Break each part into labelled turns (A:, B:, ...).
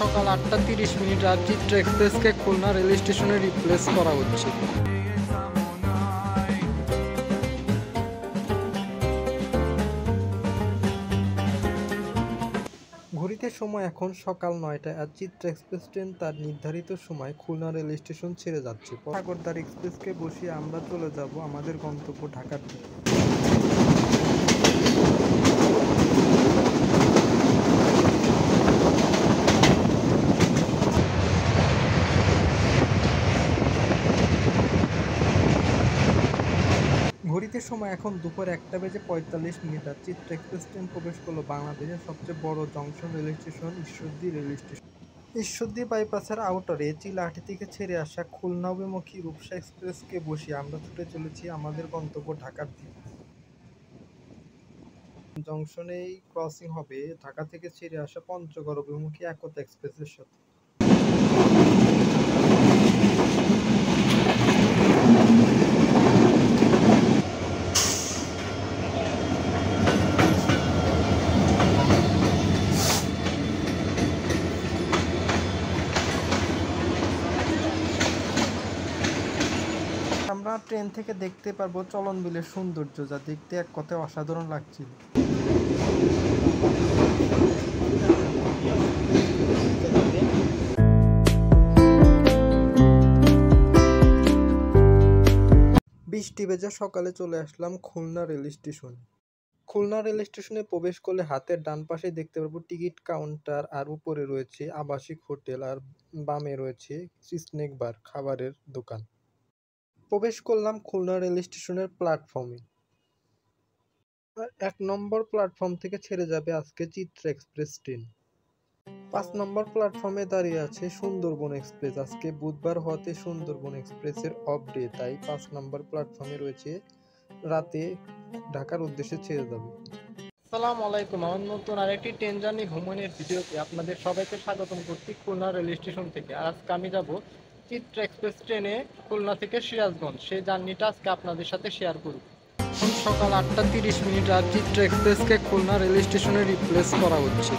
A: সকাল 8:30 আর চিত্রা এক্সপ্রেসকে খুলনা রেল স্টেশনে রিপ্লেস করা হচ্ছে। ঘড়িতে সময় এখন সকাল 9টা আর চিত্রা এক্সপ্রেস ট্রেন তার নির্ধারিত সময় খুলনা রেল স্টেশন ছেড়ে যাচ্ছে। সাগরদার এক্সপ্রেসকে বসিয়ে আমরা চলে যাব আমাদের গন্তব্য ঢাকার দিকে। ঘড়িতে সময় এখন দুপুর 1:45 আর চিত্রা এক্সপ্রেস ট্রেন প্রবেশ করলো বাংলাদেশের সবচেয়ে বড় junction rail station Ishwardi rail station. Ishwardi বাইপাসের আউটারে চিলাহাটি থেকে ছেড়ে আসা খুলনা অভিমুখী রূপসা এক্সপ্রেসকে বসিয়ে আমরা ছুটে চলেছি আমাদের গন্তব্য ঢাকার দিকে। জংশনেই ক্রসিং হবে ঢাকা থেকে ছেড়ে আসা পঞ্চগড় অভিমুখী একতা এক্সপ্রেসের সাথে। আমরা ট্রেন থেকে দেখতে পারবো চলন বিলের সৌন্দর্য, যা দেখতে এক কথায় অসাধারণ লাগছিল। বৃষ্টি ভেজা সকালে চলে আসলাম খুলনা রেল স্টেশনে। খুলনা রেল স্টেশনে প্রবেশ করলে হাতের ডান পাশে দেখতে পারবো টিকিট কাউন্টার, আর উপরে রয়েছে আবাসিক হোটেল, আর বামে রয়েছে স্ন্যাক বার, খাবারের দোকান। প্রবেশ করলাম খুলনা রেল স্টেশনের প্ল্যাটফর্মে। 1 নম্বর প্ল্যাটফর্ম থেকে ছেড়ে যাবে আজকে চিত্রা এক্সপ্রেস ট্রেন। 5 নম্বর প্ল্যাটফর্মে দাঁড়িয়ে আছে সুন্দরবন এক্সপ্রেস। আজকে বুধবার হওয়াতে সুন্দরবন এক্সপ্রেসের অফ ডে, তাই 5 নম্বর প্ল্যাটফর্মে রয়েছে, রাতে ঢাকার উদ্দেশ্যে ছেড়ে যাবে। আসসালামু আলাইকুম, আমার নতুন আরেকটি ট্রেন জার্নি ভ্রমণের ভিডিওতে আপনাদের সবাইকে স্বাগতম করছি খুলনা রেল স্টেশন থেকে। আর আজকে আমি যাব চিত্রা এক্সপ্রেস ট্রেনে খুলনা থেকে সিরাজগঞ্জ। সেই জার্নিটা আজকে আপনাদের সাথে শেয়ার করব। এখন সকাল 8:30 আর চিত্রা এক্সপ্রেসকে খুলনা রেল স্টেশনে রিপ্লেস করা হচ্ছে।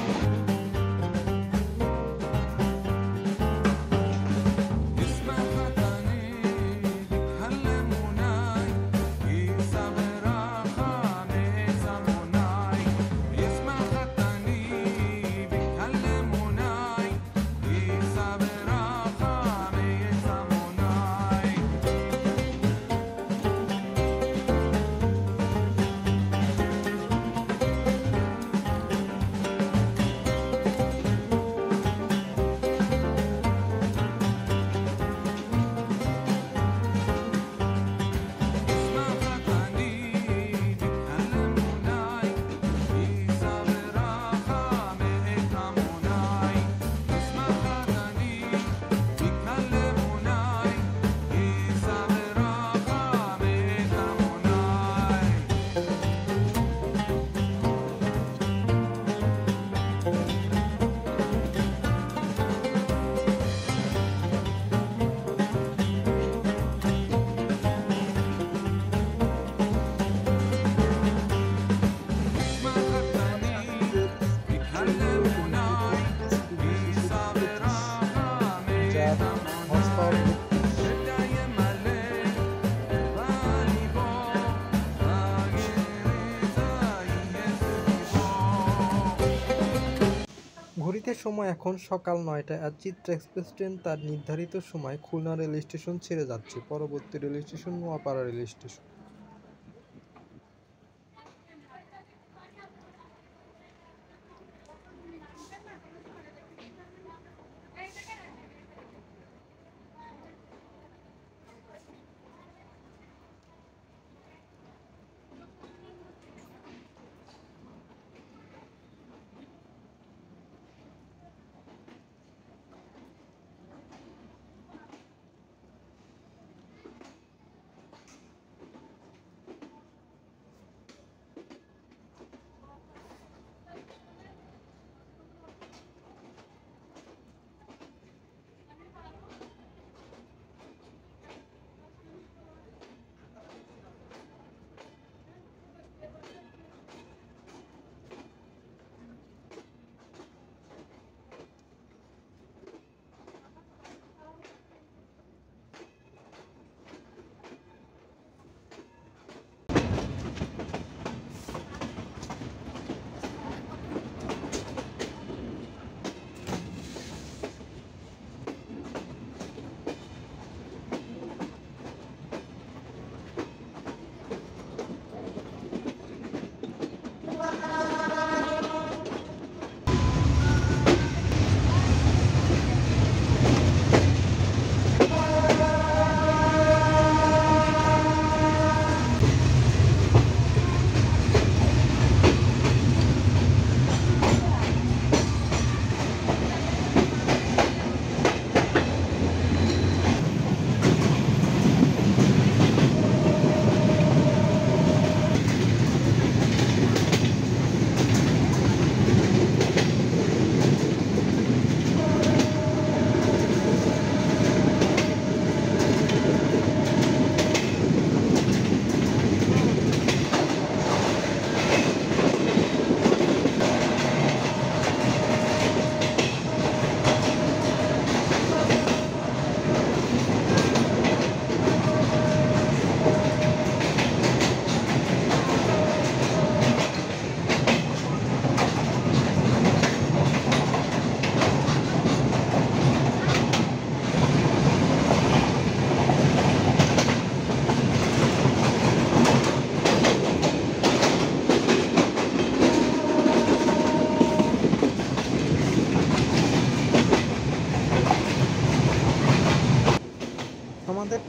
A: ঘড়িতে সময় এখন সকাল 9টা আর চিত্রা এক্সপ্রেস ট্রেন তার নির্ধারিত সময় খুলনা রেল স্টেশন ছেড়ে যাচ্ছে। পরবর্তী rail station Noapara rail station.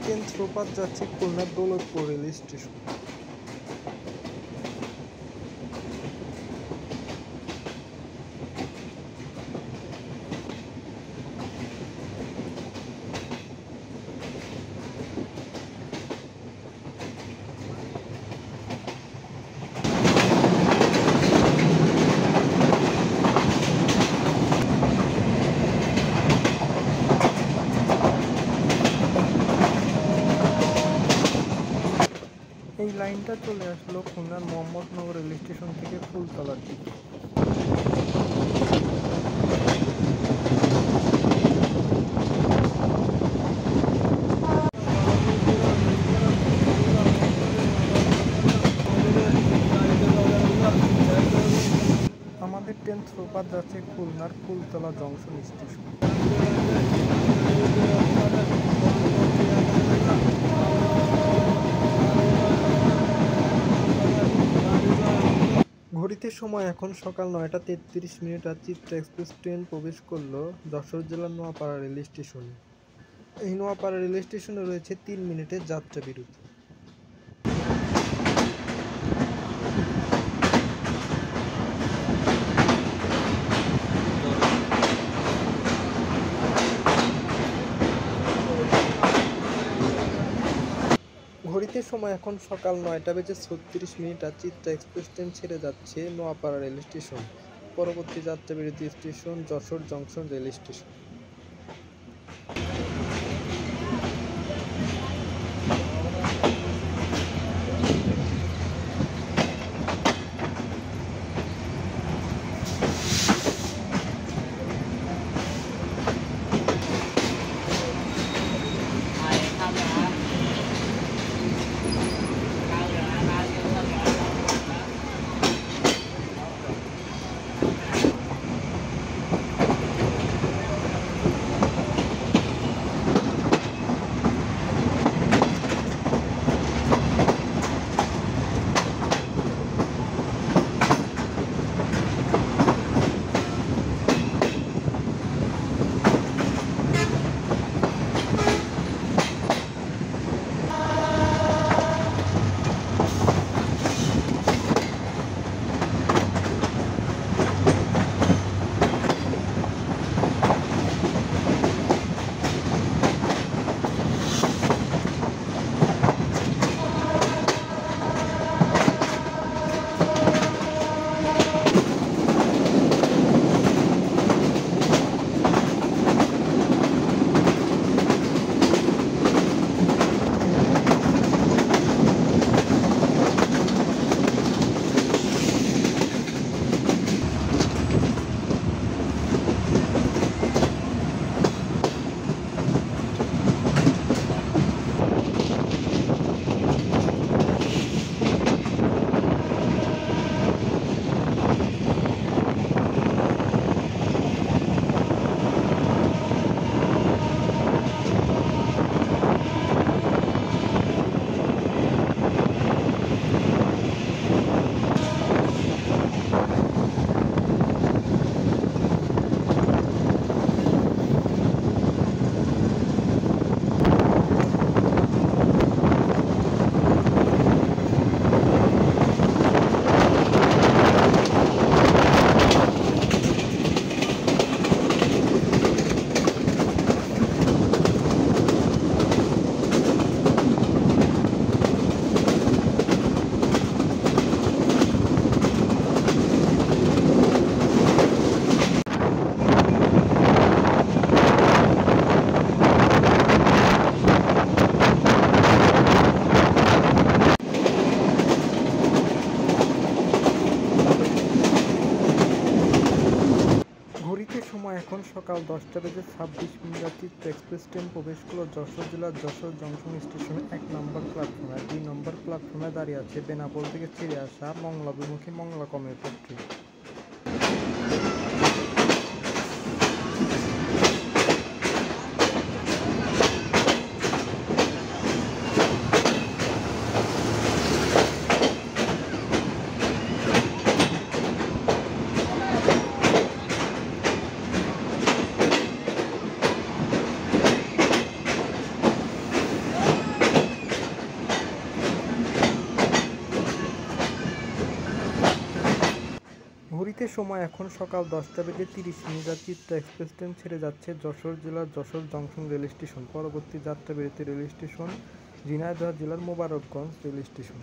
A: Train থ্রোপার যাচ্ছে খুলনার দৌলতপুর রেল স্টেশন। এই লাইনটা চলে আসলো খুলনার মোহাম্মদনগর রেল স্টেশন থেকে ফুলতলার দিকে। আমাদের ট্রেন থ্রোপার যাচ্ছে খুলনার ফুলতলা জংশন স্টেশন। ঘড়িতে সময় এখন সকাল 9:33 আর চিত্রা এক্সপ্রেস ট্রেন প্রবেশ করলো যশোর জেলার নোয়াপাড়া রেল স্টেশনে। এই নোয়াপাড়া রেল স্টেশনে রয়েছে 3 মিনিটের যাত্রা বিরতি। ঘড়িতে সময় এখন সকাল 9:36 আর চিত্রা এক্সপ্রেস ট্রেন ছেড়ে যাচ্ছে নোয়াপাড়া রেল স্টেশন। পরবর্তী যাত্রা বিরতি station Jessore junction rail station. এখন সকাল 10:26 আর চিত্রা এক্সপ্রেস ট্রেন প্রবেশ করলো যশোর জেলার যশোর জংশন স্টেশনে 1 নম্বর প্ল্যাটফর্মে। 2 নম্বর প্ল্যাটফর্মে দাঁড়িয়ে আছে বেনাপোল থেকে ছেড়ে আসা মংলাভিমুখী মংলা কমিউটার ট্রেন। সময় এখন সকাল 10:30 আর চিত্রা এক্সপ্রেস ট্রেন ছেড়ে যাচ্ছে যশোর জেলার যশোর জংশন রেল স্টেশন। পরবর্তী যাত্রাবিরতি রেল স্টেশন ঝিনাইদহ জেলার মোবারকগঞ্জ রেল স্টেশন।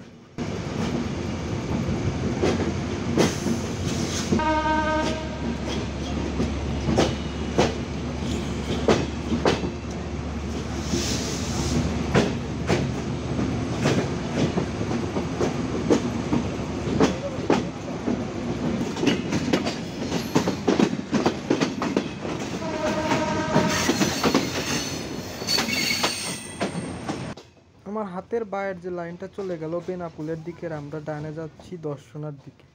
A: আমার হাতের বাঁয়ের যে লাইনটা চলে গেল বেনাপুলের দিকে, আমরা ডানে যাচ্ছি দর্শনার দিকে।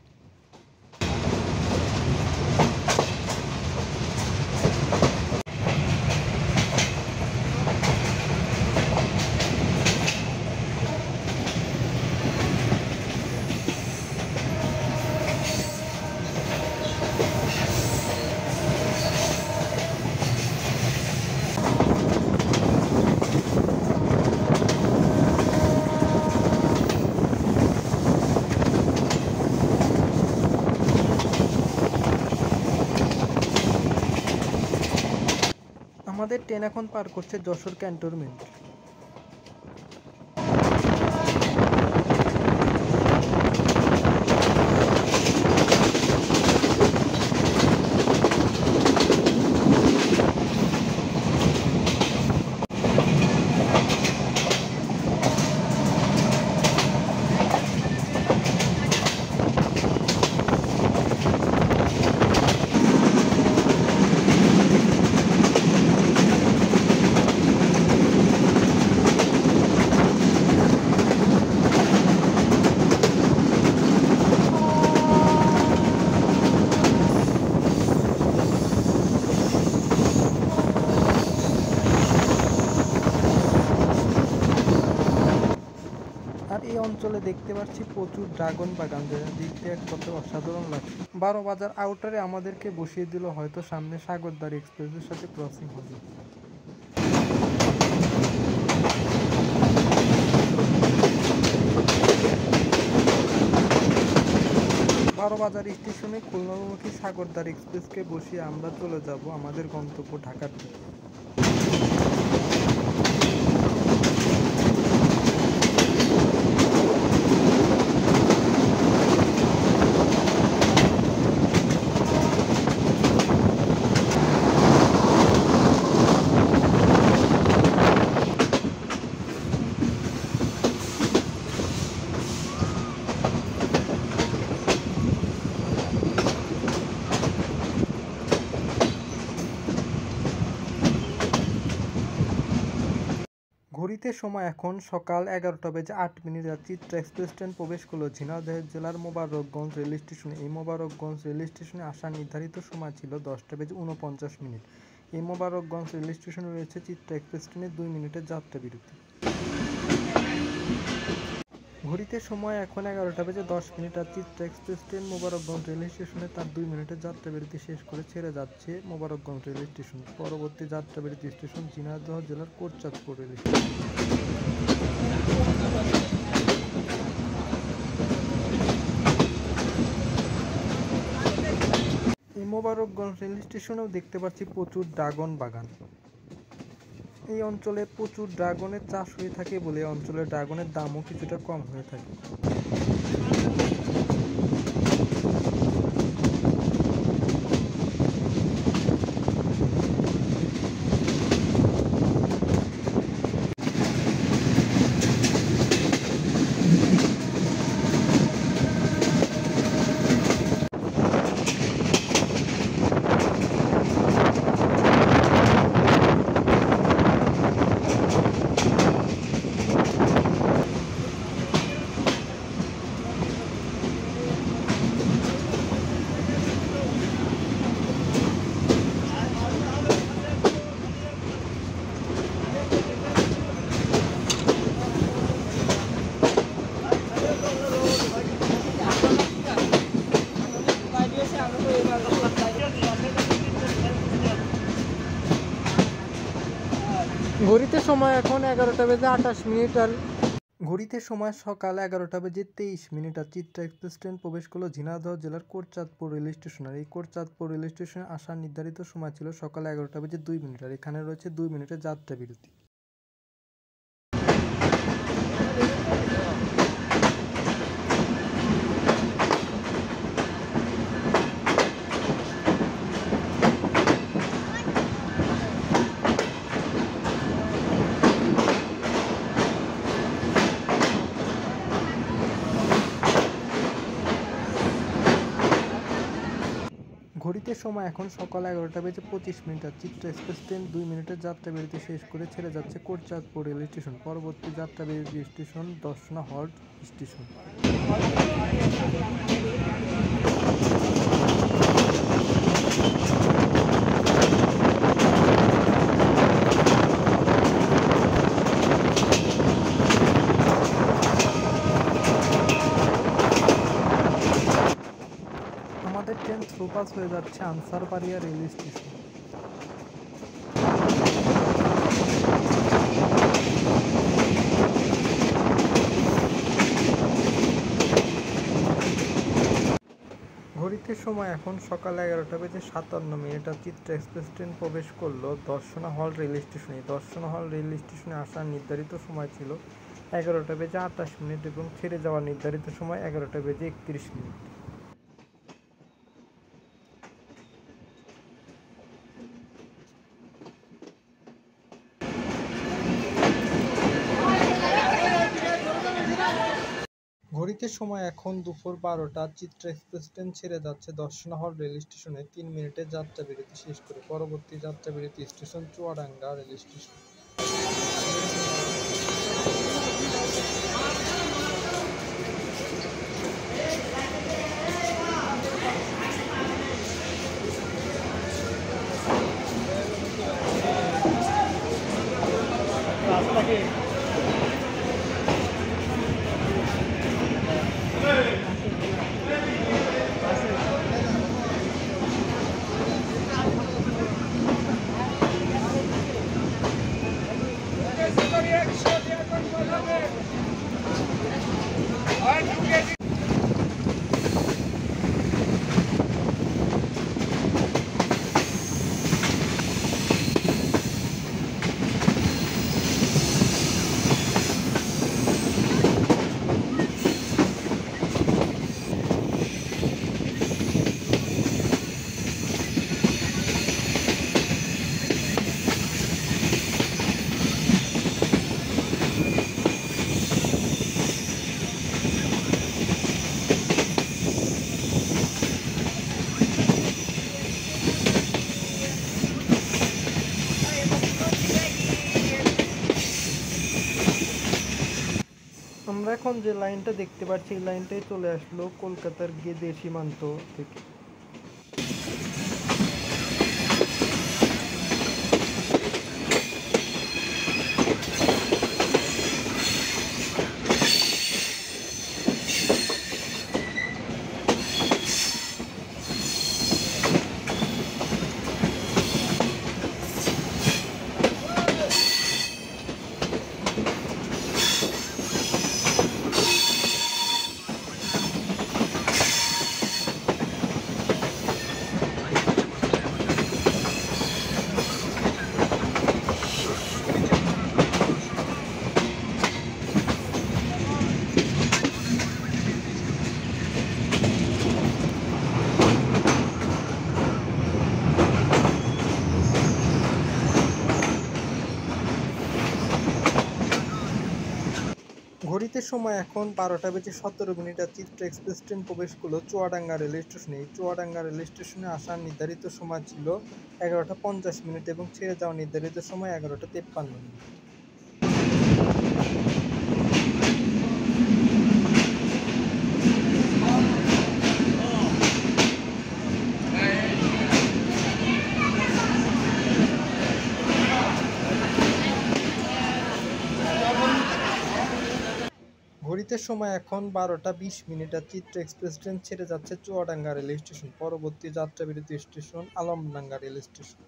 A: আমাদের ট্রেন এখন পার করছে যশোর ক্যান্টনমেন্ট। আর এই অঞ্চলে দেখতে পাচ্ছি প্রচুর ড্রাগন বাগান, যেটা দেখতে এক কথা অসাধারণ লাগছে। 12 বাজার আউটারে আমাদেরকে বসিয়ে দিল, হয়তো সামনে সাগরদাড়ি এক্সপ্রেসের সাথে ক্রসিং হবে। 12 বাজার স্টেশনে খুলনামুখী সাগরদাড়ি এক্সপ্রেসকে বসিয়ে আমরা চলে যাব আমাদের গন্তব্য ঢাকার দিকে। ঘড়িতে সময় এখন সকাল 11:08 আর চিত্রা এক্সপ্রেস ট্রেন প্রবেশ করলো ঝিনাইদহ জেলার মোবারকগঞ্জ রেল স্টেশনে। এই মোবারকগঞ্জ রেল স্টেশনে আসার নির্ধারিত সময় ছিল 10:49। এই মোবারকগঞ্জ রেল স্টেশনে রয়েছে চিত্রা এক্সপ্রেস ট্রেনের 2 মিনিটের যাত্রা বিরতি। ঘড়িতে সময় এখন 11:10 আর Chitra express train Mobarakganj rail স্টেশনে তার 2 মিনিটের যাত্রা বিরতি শেষ করে ছেড়ে যাচ্ছে মোবারকগঞ্জ রেল স্টেশন। পরবর্তী যাত্রা বিরতি স্টেশন ঝিনাইদহ জেলার কোটচাঁদপুর রেল স্টেশন। এই মোবারকগঞ্জ রেল স্টেশনেও দেখতে পাচ্ছি প্রচুর ড্রাগন বাগান। এই অঞ্চলে প্রচুর ড্রাগনের চাষ হয়ে থাকে বলে অঞ্চলের ড্রাগনের দামও কিছুটা কম হয়ে থাকে। ঘড়িতে সময় এখন 11:28 আর ঘড়িতে সময় সকাল 11:23 আর চিত্রা এক্সপ্রেস ট্রেন প্রবেশ করলো ঝিনাইদহ জেলার কোটচাঁদপুর রেল স্টেশন। আর এই কোটচাঁদপুর রেল স্টেশনে আসার নির্ধারিত সময় ছিল সকাল 11:02 আর এখানে রয়েছে 2 মিনিটের যাত্রা বিরতি। ঘড়িতে সময় এখন সকাল 11:25 আর চিত্রা এক্সপ্রেস ট্রেন 2 মিনিটের যাত্রা বিরতি শেষ করে ছেড়ে যাচ্ছে কোটচাঁদপুর রেল স্টেশন। পরবর্তী যাত্রা বিরতি স্টেশন দর্শনা হল্ট স্টেশন। আমাদের ট্রেন থ্রুপাস হয়ে যাচ্ছে আনসারবাড়িয়া রেল স্টেশন। ঘড়িতে সময় এখন সকাল 11:57 আর চিত্রা এক্সপ্রেস ট্রেন প্রবেশ করলো দর্শনা হল রেল স্টেশনে। দর্শনা হল রেল স্টেশনে আসার নির্ধারিত সময় ছিল 11:28 এবং ছেড়ে যাওয়ার নির্ধারিত সময় 11:31। ঘড়িতে সময় এখন দুপুর 12টা। চিত্রা এক্সপ্রেস ট্রেন ছেড়ে যাচ্ছে দর্শনা হল রেল স্টেশনে 3 মিনিটের যাত্রা বিরতি শেষ করে। পরবর্তী যাত্রা বিরতি স্টেশন চুয়াডাঙ্গা রেল স্টেশন। আমরা এখন যে লাইনটা দেখতে পাচ্ছি এই লাইনটাই চলে আসলো কলকাতার গেদে সীমান্ত থেকে। ঘড়িতে সময় এখন 12:17 আর চিত্রা এক্সপ্রেস ট্রেন প্রবেশ করলো চুয়াডাঙ্গা রেল স্টেশনে। এই চুয়াডাঙ্গা রেল স্টেশনে আসার নির্ধারিত সময় ছিল 11:50 এবং ছেড়ে যাওয়ার নির্ধারিত সময় 11:53। ঘড়িতে সময় এখন 12:20 আর চিত্রা এক্সপ্রেস ট্রেন ছেড়ে যাচ্ছে চুয়াডাঙ্গা রেল স্টেশন। পরবর্তী যাত্রা বিরতি স্টেশন আলমডাঙ্গা রেল স্টেশন।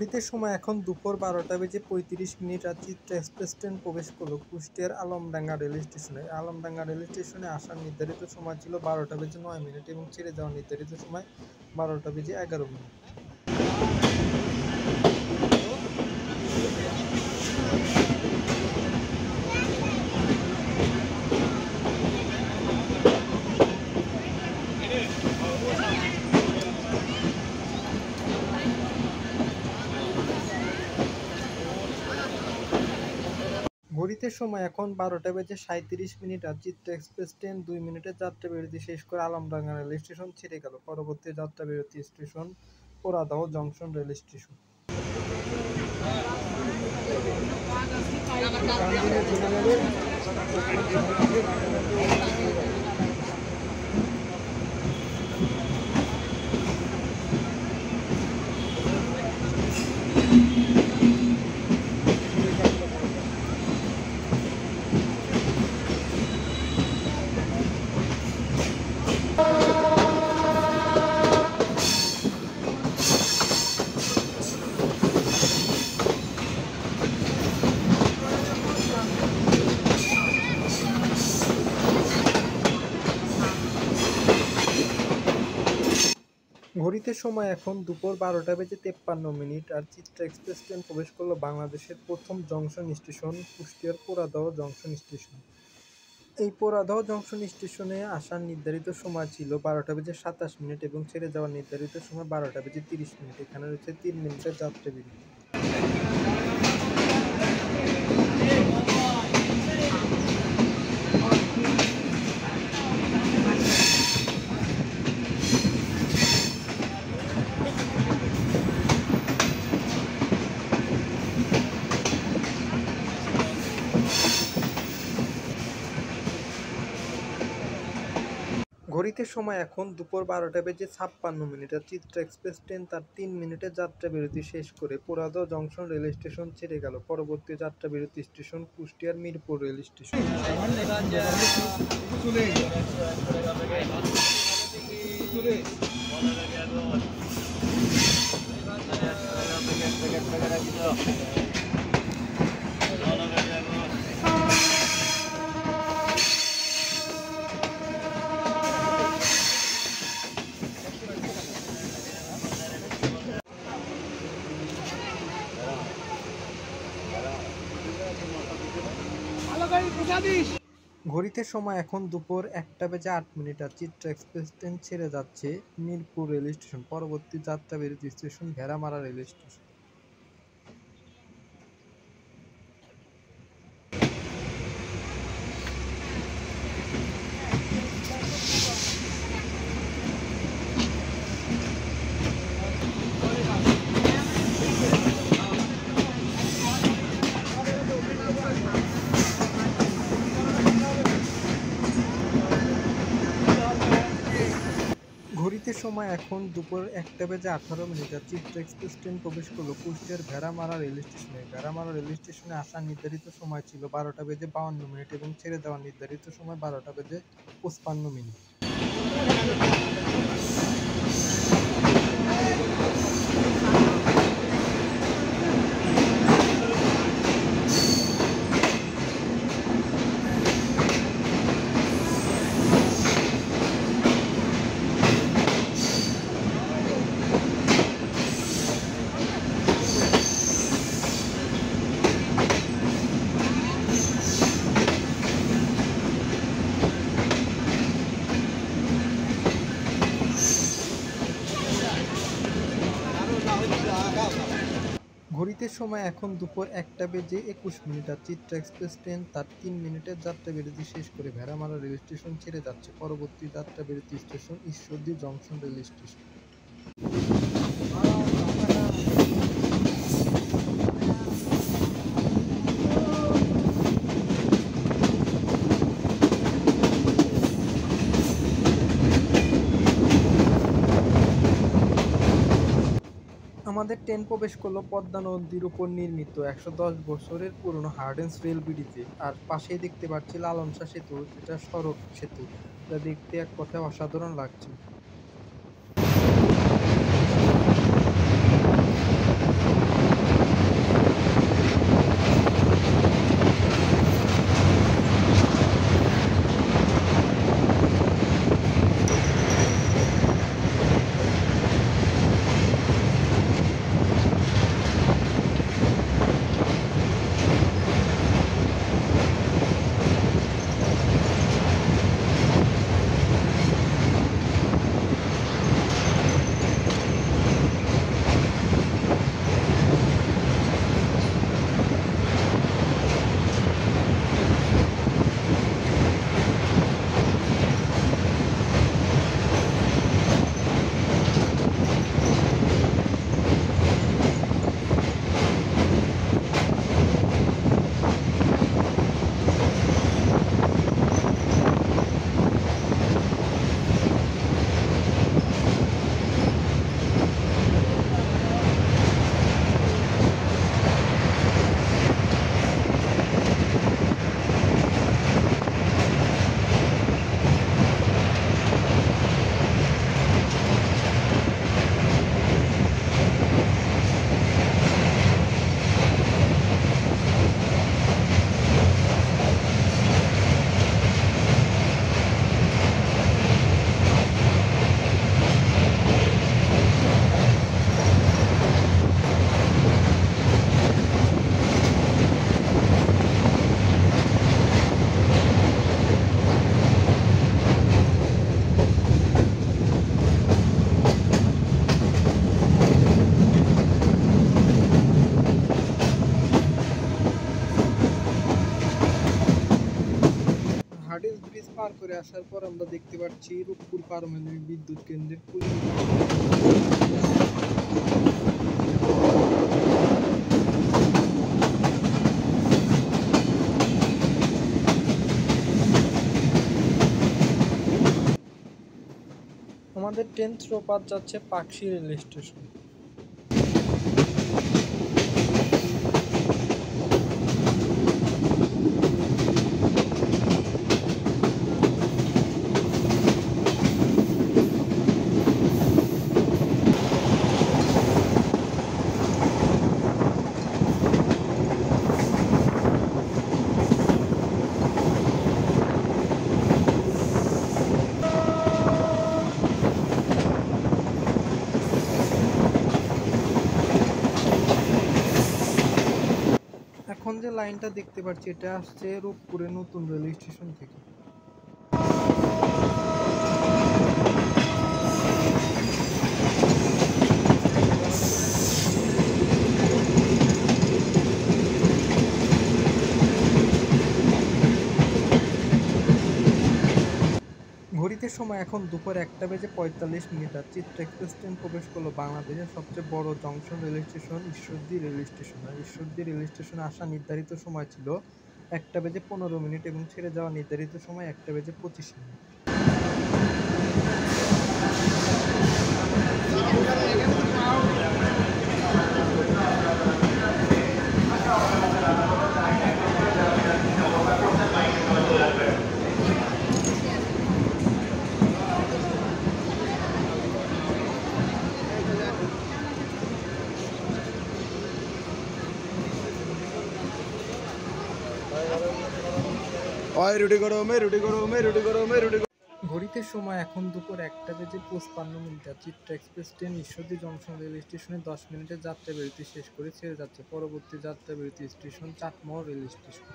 A: ঘড়িতে সময় এখন দুপুর 12:35 আর চিত্রা এক্সপ্রেস ট্রেন প্রবেশ করলো কুষ্টিয়ার আলমডাঙ্গা রেল স্টেশনে। আলমডাঙ্গা রেল স্টেশনে আসার নির্ধারিত সময় ছিল 12:09 এবং ছেড়ে যাওয়ার নির্ধারিত সময় 12:11। ঘড়িতে সময় এখন 12:37 আর চিত্রা এক্সপ্রেস ট্রেন 2 মিনিটের যাত্রা বিরতি শেষ করে আলমডাঙ্গা রেল স্টেশন ছেড়ে গেল। পরবর্তী যাত্রা বিরতি station Poradaha junction rail station. ঘড়িতে সময় এখন দুপুর 12:53 আর চিত্রা এক্সপ্রেস ট্রেন প্রবেশ করলো বাংলাদেশের প্রথম জংশন স্টেশন কুষ্টিয়ার পোড়াদহ জংশন স্টেশন। এই পোড়াদহ জংশন স্টেশনে আসার নির্ধারিত সময় ছিল 12:27 এবং ছেড়ে যাওয়ার নির্ধারিত সময় 12:30। এখানে রয়েছে 3 মিনিটের যাত্রা বিরতি। ঘড়িতে সময় এখন দুপুর 12:56 আর চিত্রা এক্সপ্রেস ট্রেন তার 3 মিনিটের যাত্রা বিরতি শেষ করে পোড়াদহ জংশন রেল স্টেশন ছেড়ে গেল। পরবর্তী যাত্রা বিরতি স্টেশন কুষ্টিয়ার মিরপুর রেল স্টেশন। ঘড়িতে সময় এখন দুপুর 1:08 আর চিত্রা এক্সপ্রেস ট্রেন ছেড়ে যাচ্ছে মিরপুর রেল স্টেশন। পরবর্তী যাত্রা বিরতি স্টেশন ভেড়ামারা রেল স্টেশন। ঘড়িতে সময় এখন দুপুর 1:18 আর চিত্রা এক্সপ্রেস ট্রেন প্রবেশ করলো কুষ্টিয়ার ভেড়ামারা রেল স্টেশনে। ভেড়ামারা রেল স্টেশনে আসার নির্ধারিত সময় ছিল 12:52 এবং ছেড়ে যাওয়ার নির্ধারিত সময় 12:55। ঘড়িতে সময় এখন দুপুর 1:21 আর চিত্রা এক্সপ্রেস ট্রেন তার 3 মিনিটের যাত্রা বিরতি শেষ করে ভেড়ামারা রেল স্টেশন ছেড়ে যাচ্ছে। পরবর্তী যাত্রা বিরতি station Ishwardi junction rail station. আমাদের ট্রেন প্রবেশ করলো পদ্মা নদীর উপর নির্মিত 110 বছরের পুরনো হার্ডেন্স রেল ব্রিজে। আর পাশেই দেখতে পাচ্ছি লালন শাহ সেতু, যেটা সড়ক সেতু, যা দেখতে এক কথায় অসাধারণ লাগছে। মার্টিন্স ব্রিজ পার করে আসার পর আমরা দেখতে পাচ্ছি রূপপুর পারমাণবিক বিদ্যুৎ কেন্দ্রের কুলি। আমাদের ট্রেন থ্রো পাথ যাচ্ছে পাকশি রেল স্টেশন। এখন যে লাইনটা দেখতে পাচ্ছি এটা আসছে রূপপুরের নতুন রেল স্টেশন থেকে। ঘড়িতে সময় এখন দুপুর 1:45 আর চিত্রা এক্সপ্রেস ট্রেন প্রবেশ করলো বাংলাদেশের সবচেয়ে বড় junction rail station Ishwardi rail station. আর ঈশ্বরদী রেল স্টেশনে আসা নির্ধারিত সময় ছিল 1:15 এবং ছেড়ে যাওয়া নির্ধারিত সময় 1:25। ঘড়িতে সময় এখন দুপুর 1:55। Chitra express train Ishwardi junction rail স্টেশনে 10 মিনিটের যাত্রা বিরতি শেষ করে ছেড়ে যাচ্ছে পরবর্তী যাত্রা বিরতি station Chatmohar rail station.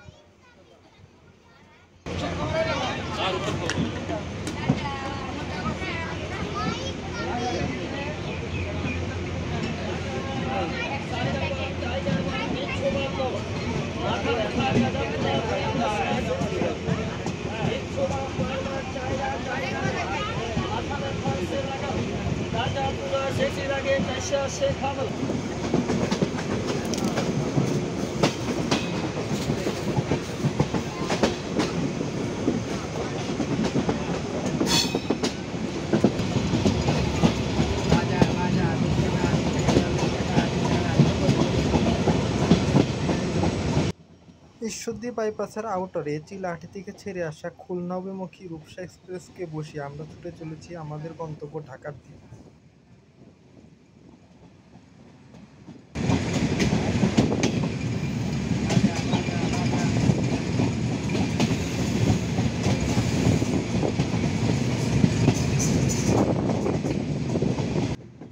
A: Ishwardi বাইপাসের আউটারে চিলাহাটি থেকে ছেড়ে আসা খুলনা অভিমুখী রূপসা এক্সপ্রেসকে বসিয়ে আমরা ছুটে চলেছি আমাদের গন্তব্য ঢাকার দিকে।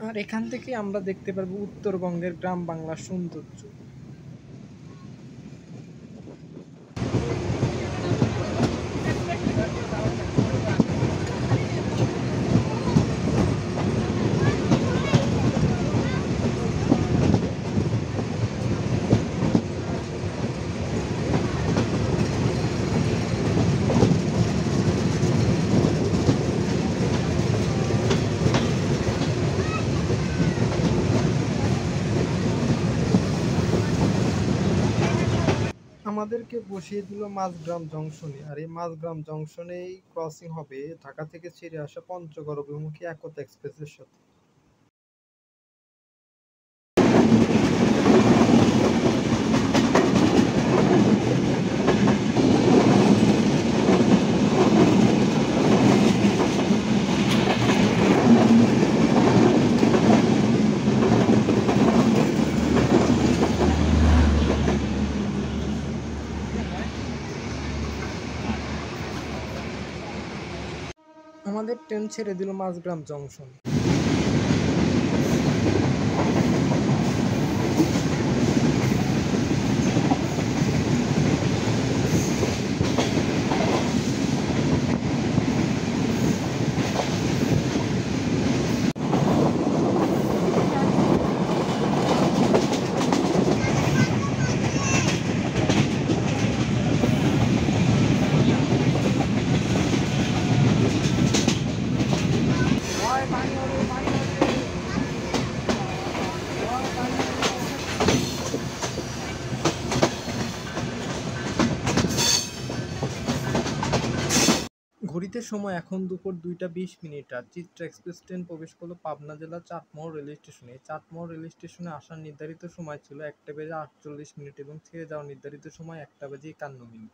A: আর এখান থেকে আমরা দেখতে পারবো উত্তরবঙ্গের গ্রাম বাংলার সৌন্দর্য। আমাদেরকে বসিয়ে দিল মাঝগ্রাম জংশনে। আর এই মাঝগ্রাম জংশনেই ক্রসিং হবে ঢাকা থেকে ছেড়ে আসা পঞ্চগড় অভিমুখী একতা এক্সপ্রেসের সাথে। আমাদের ট্রেন ছেড়ে দিল মাঝগ্রাম জংশন। ঘড়িতে সময় এখন দুপুর 2:20। আর চিত্রা এক্সপ্রেস ট্রেন প্রবেশ করলো পাবনা জেলার চাটমোহর রেল স্টেশনে। চাটমোহর রেল স্টেশনে আসার নির্ধারিত সময় ছিল 1:48 এবং ছেড়ে যাওয়ার নির্ধারিত সময় 1:51।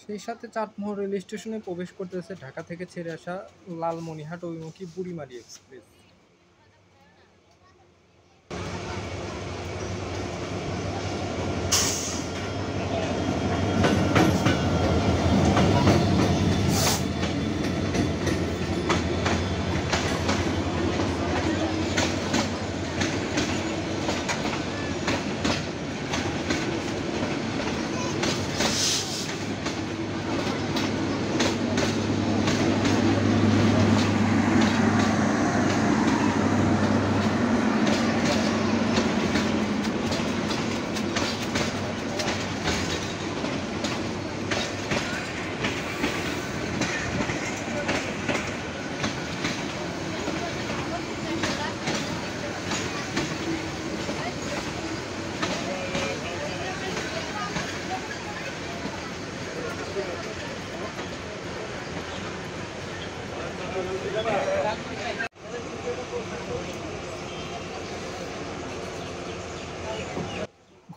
A: সেই সাথে চাটমোহর রেল স্টেশনে প্রবেশ করতেছে ঢাকা থেকে ছেড়ে আসা লালমনিরহাট অভিমুখী বুড়িমারী এক্সপ্রেস।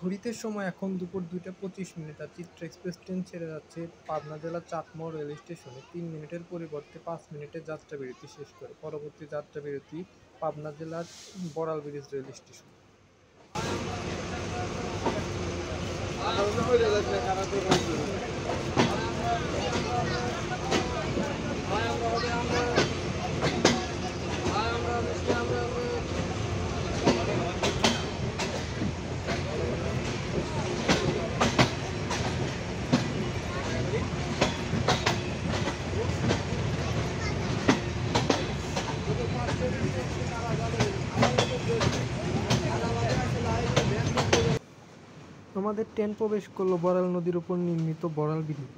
A: ঘড়িতে সময় এখন দুপুর 2:25। আর চিত্রা এক্সপ্রেস ট্রেন ছেড়ে যাচ্ছে পাবনা জেলার চাটমোহর রেল স্টেশনে 3 মিনিটের পরিবর্তে 5 মিনিটের যাত্রা বিরতি শেষ করে। পরবর্তী যাত্রা বিরতি পাবনা জেলার বড়াল ব্রিজ রেল স্টেশন। আমাদের ট্রেন প্রবেশ করলো বড়াল নদীর উপর নির্মিত বড়াল ব্রিজ।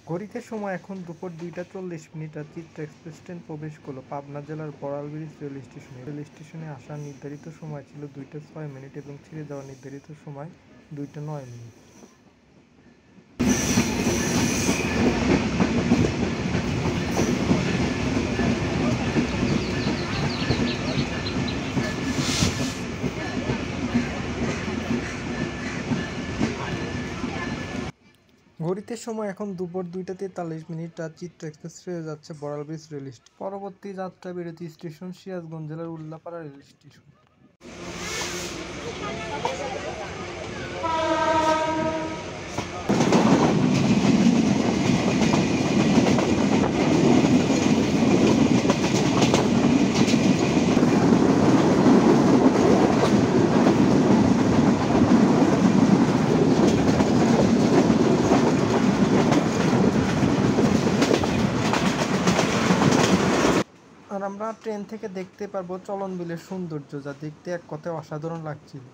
A: ঘড়িতে সময় এখন দুপুর 2:40। আর চিত্রা এক্সপ্রেস ট্রেন প্রবেশ করলো পাবনা জেলার বড়াল ব্রিজ রেল স্টেশনে। রেল স্টেশনে আসার নির্ধারিত সময় ছিল 2:06 এবং ছেড়ে যাওয়ার নির্ধারিত সময় 2:09। ঘড়িতে সময় এখন দুপুর 2:43। আর চিত্রা এক্সপ্রেস ছেড়ে যাচ্ছে বড়াল ব্রিজ রেল স্টেশন। পরবর্তী যাত্রা বিরতি স্টেশন সিরাজগঞ্জ জেলার উল্লাপাড়া রেল স্টেশন। আর আমরা ট্রেন থেকে দেখতে পারবো চলন বিলের সৌন্দর্য, যা দেখতে এক কথায় অসাধারণ লাগছিল।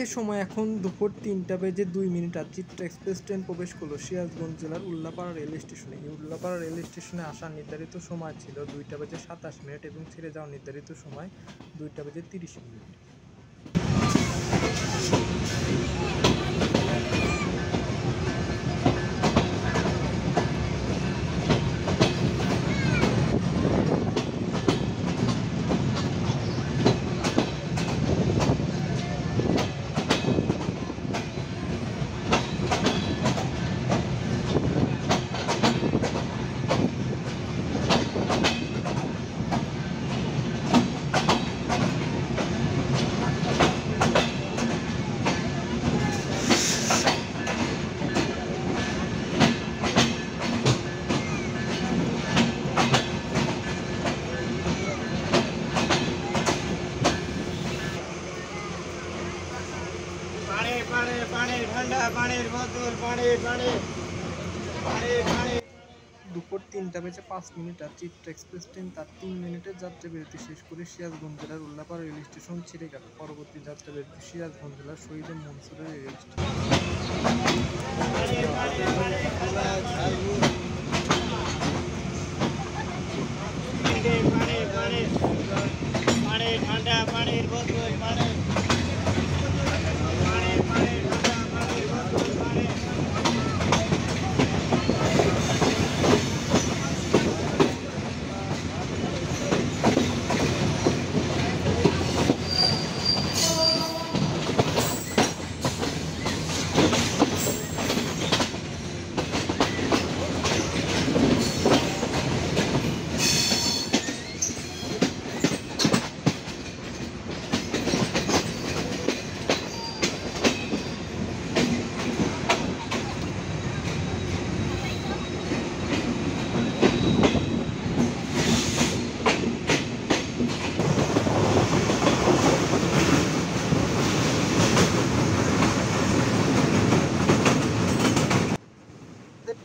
A: এদিকে সময় এখন দুপুর 3:02 আর চিত্রা এক্সপ্রেস ট্রেন প্রবেশ করলো সিরাজগঞ্জ জেলার উল্লাপাড়া রেল স্টেশনে। এই উল্লাপাড়া রেল স্টেশনে আসার নির্ধারিত সময় ছিল 2:27 এবং ছেড়ে যাওয়ার নির্ধারিত সময় 2:30। দুপুর 3:05 আর চিত্রা এক্সপ্রেস ট্রেন তার 3 মিনিটের যাত্রা বিরতি শেষ করে সিরাজগঞ্জ জেলার উল্লাপাড়া রেল স্টেশন ছেড়ে গেল। পরবর্তী যাত্রা বিরতি সিরাজগঞ্জ জেলার শহীদ মনসুরের রেল স্টেশন।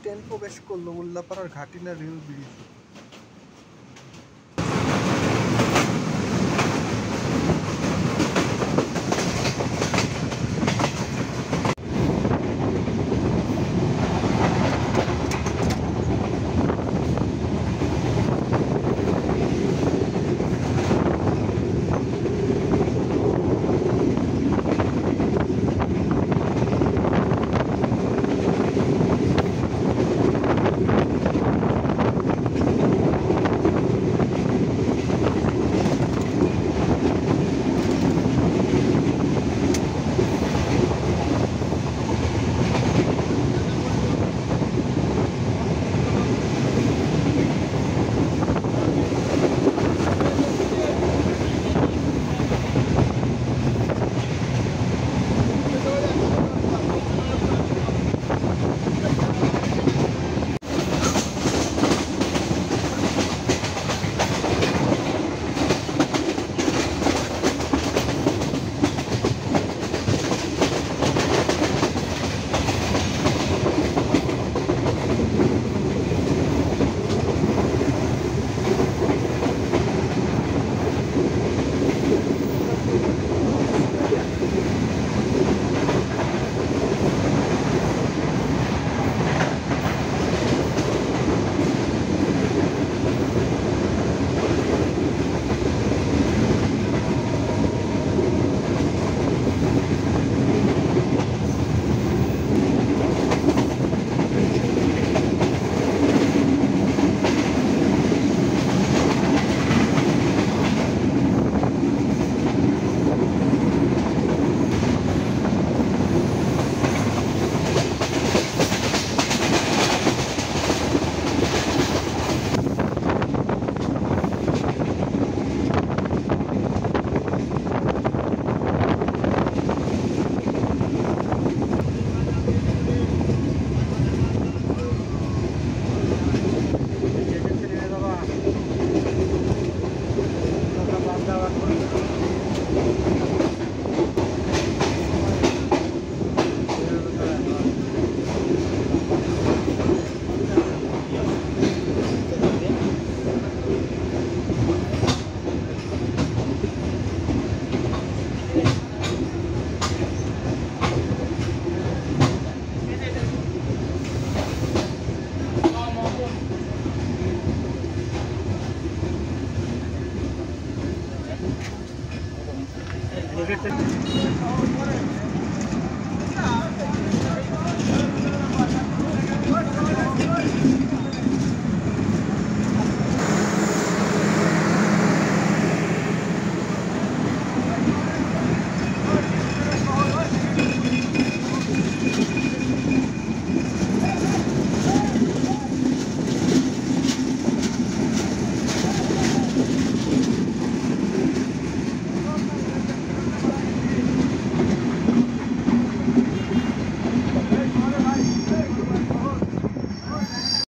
A: ট্রেন প্রবেশ করলো উল্লাপাড়ার ঘাটিলা রেল ব্রিজ।